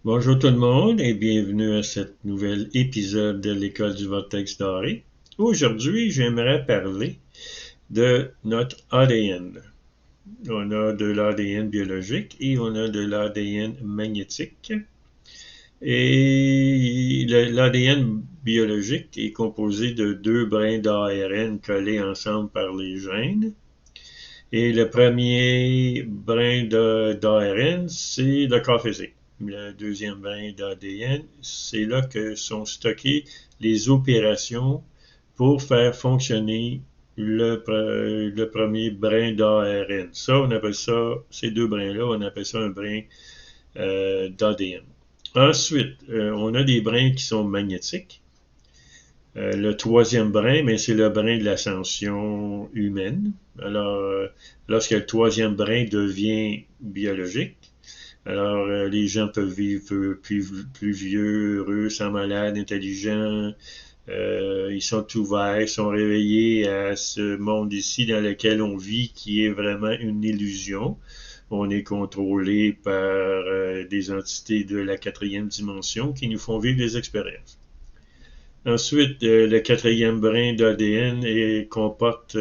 Bonjour tout le monde et bienvenue à cet nouvel épisode de l'École du Vortex Doré. Aujourd'hui, j'aimerais parler de notre ADN. On a de l'ADN biologique et on a de l'ADN magnétique. Et l'ADN biologique est composé de deux brins d'ARN collés ensemble par les gènes. Et le premier brin d'ARN, c'est le corps physique. Le deuxième brin d'ADN, c'est là que sont stockées les opérations pour faire fonctionner le premier brin d'ARN. Ça, on appelle ça, ces deux brins-là, on appelle ça un brin d'ADN. Ensuite, on a des brins qui sont magnétiques. Le troisième brin, mais c'est le brin de l'ascension humaine. Alors, lorsque le troisième brin devient biologique, alors les gens peuvent vivre plus vieux, heureux, sans malade, intelligents. Ils sont ouverts, ils sont réveillés à ce monde ici dans lequel on vit, qui est vraiment une illusion. On est contrôlé par des entités de la quatrième dimension qui nous font vivre des expériences. Ensuite, le quatrième brin d'ADN comporte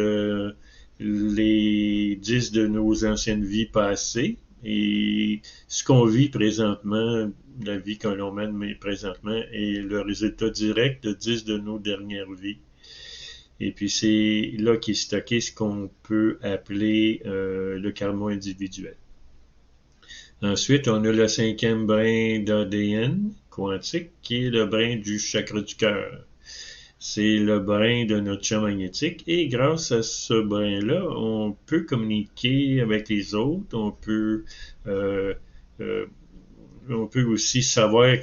les 10 de nos anciennes vies passées et ce qu'on vit présentement, la vie que l'on mène présentement, est le résultat direct de 10 de nos dernières vies. Et puis c'est là qu'est stocké ce qu'on peut appeler le karma individuel. Ensuite, on a le cinquième brin d'ADN quantique qui est le brin du chakra du cœur. C'est le brin de notre champ magnétique et grâce à ce brin-là, on peut communiquer avec les autres, euh, euh, on peut aussi savoir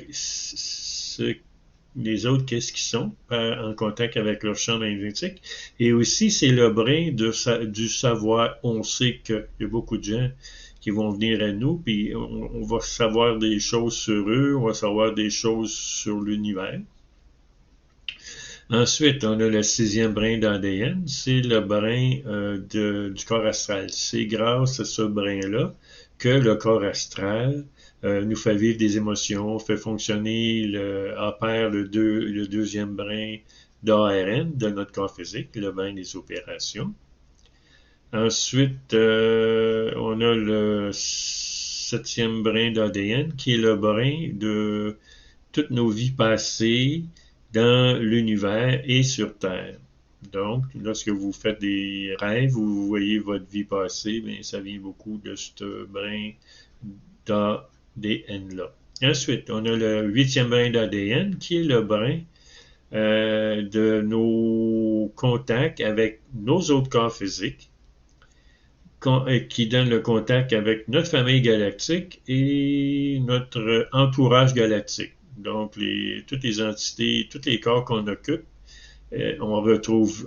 les autres qu'est-ce qu'ils sont en contact avec leur champ magnétique. Et aussi, c'est le brin du savoir. On sait qu'il y a beaucoup de gens qui vont venir à nous, puis on va savoir des choses sur eux, on va savoir des choses sur l'univers. Ensuite, on a le sixième brin d'ADN, c'est le brin du corps astral. C'est grâce à ce brin-là que le corps astral nous fait vivre des émotions, fait fonctionner, opère le deuxième brin d'ARN de notre corps physique, le brin des opérations. Ensuite, on a le septième brin d'ADN qui est le brin de toutes nos vies passées dans l'univers et sur Terre. Donc, lorsque vous faites des rêves, vous voyez votre vie passée, bien, ça vient beaucoup de ce brin d'ADN-là. Ensuite, on a le huitième brin d'ADN qui est le brin de nos contacts avec nos autres corps physiques, qui donne le contact avec notre famille galactique et notre entourage galactique. Donc, toutes les entités, tous les corps qu'on occupe, on retrouve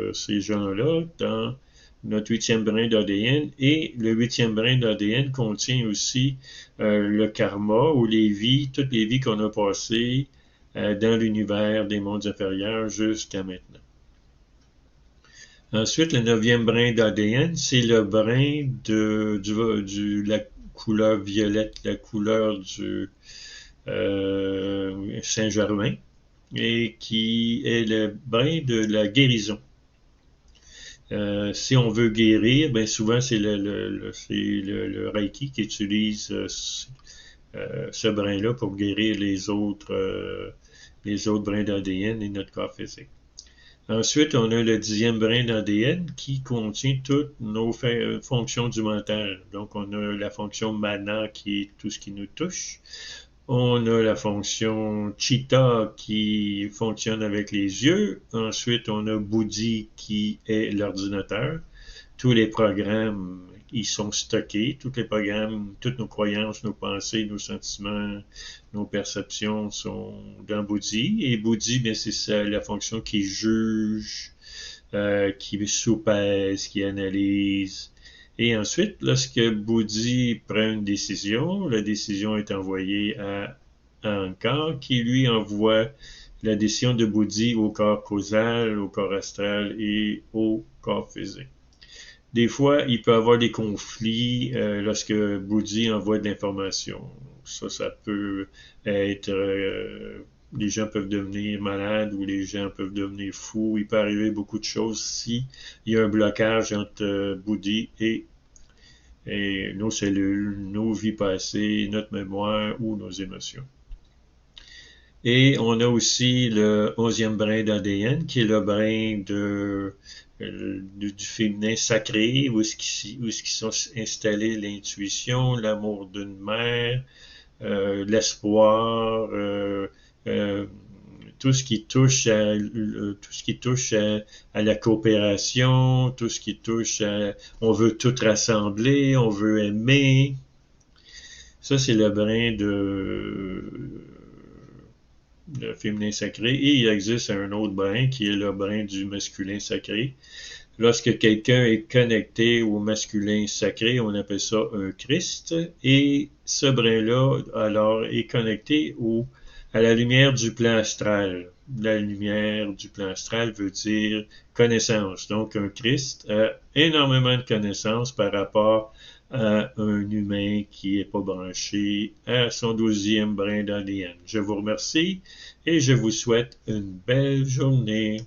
ces gens-là dans notre huitième brin d'ADN. Et le huitième brin d'ADN contient aussi le karma ou toutes les vies qu'on a passées dans l'univers des mondes inférieurs jusqu'à maintenant. Ensuite, le neuvième brin d'ADN, c'est le brin de la couleur violette, la couleur du Saint-Germain, et qui est le brin de la guérison. Si on veut guérir, ben souvent c'est le Reiki qui utilise ce brin-là pour guérir les autres brins d'ADN et notre corps physique. Ensuite, on a le dixième brin d'ADN qui contient toutes nos fonctions du mental. Donc, on a la fonction mana qui est tout ce qui nous touche. On a la fonction Chitta qui fonctionne avec les yeux. Ensuite, on a Buddhi qui est l'ordinateur. Tous les programmes, ils sont stockés. Tous les programmes, toutes nos croyances, nos pensées, nos sentiments, nos perceptions sont dans Buddhi. Et Buddhi, bien, c'est la fonction qui juge, qui soupèse, qui analyse. Et ensuite, lorsque Buddhi prend une décision, la décision est envoyée à Ankar, qui lui envoie la décision de Buddhi au corps causal, au corps astral et au corps physique. Des fois, il peut y avoir des conflits lorsque Bouddhi envoie de l'information. Ça peut être... les gens peuvent devenir malades ou les gens peuvent devenir fous. Il peut arriver beaucoup de choses si il y a un blocage entre Bouddhi et nos cellules, nos vies passées, notre mémoire ou nos émotions. Et on a aussi le 11e brin d'ADN, qui est le brin du féminin sacré, où est-ce qu'ils sont installés l'intuition, l'amour d'une mère, l'espoir, tout ce qui touche à la coopération, tout ce qui touche à on veut tout rassembler, on veut aimer. Ça, c'est le brin le féminin sacré, et il existe un autre brin qui est le brin du masculin sacré. Lorsque quelqu'un est connecté au masculin sacré, on appelle ça un Christ, et ce brin-là, alors, est connecté à la lumière du plan astral. La lumière du plan astral veut dire connaissance. Donc, un Christ a énormément de connaissances par rapport à un humain qui n'est pas branché à son 12e brin d'ADN. Je vous remercie et je vous souhaite une belle journée.